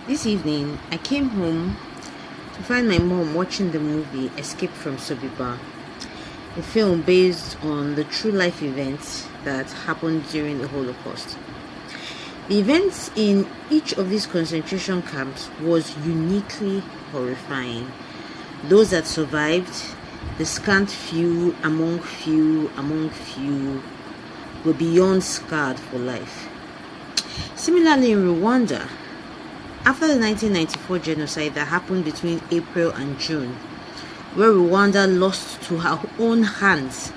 This evening, I came home to find my mom watching the movie Escape from Sobibor, a film based on the true life events that happened during the Holocaust. The events in each of these concentration camps was uniquely horrifying. Those that survived, the scant few among few, were beyond scarred for life. Similarly, in Rwanda, after the 1994 genocide that happened between April and June, where Rwanda lost to her own hands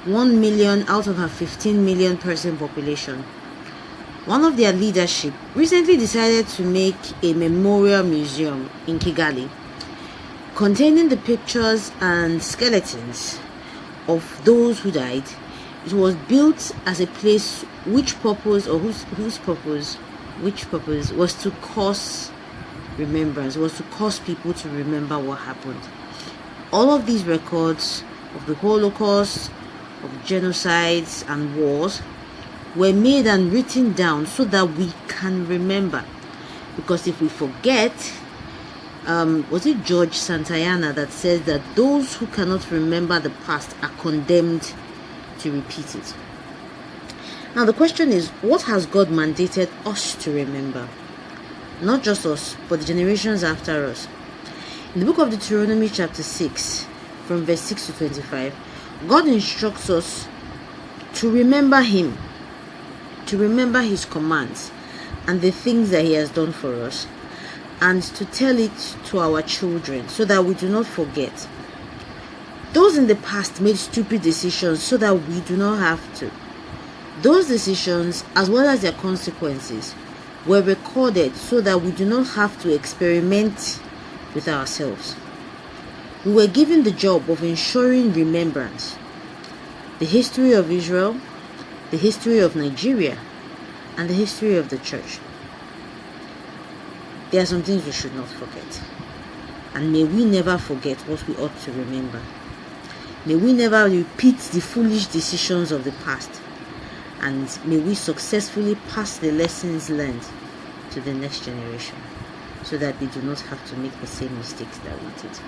1 million out of her 15 million person population, one of their leadership recently decided to make a memorial museum in Kigali containing the pictures and skeletons of those who died. It was built as a place whose purpose was to cause remembrance, was to cause people to remember what happened. All of these records of the Holocaust, of genocides and wars were made and written down so that we can remember. Because if we forget, was it George Santayana that says that those who cannot remember the past are condemned to repeat it? Now the question is, what has God mandated us to remember? Not just us, but the generations after us. In the book of Deuteronomy chapter 6, from verse 6 to 25, God instructs us to remember Him, to remember His commands and the things that He has done for us, and to tell it to our children so that we do not forget. Those in the past made stupid decisions so that we do not have to. Those decisions, as well as their consequences, were recorded so that we do not have to experiment with ourselves. We were given the job of ensuring remembrance. The history of Israel, the history of Nigeria, and the history of the church. There are some things we should not forget. And may we never forget what we ought to remember. May we never repeat the foolish decisions of the past. And may we successfully pass the lessons learned to the next generation so that they do not have to make the same mistakes that we did.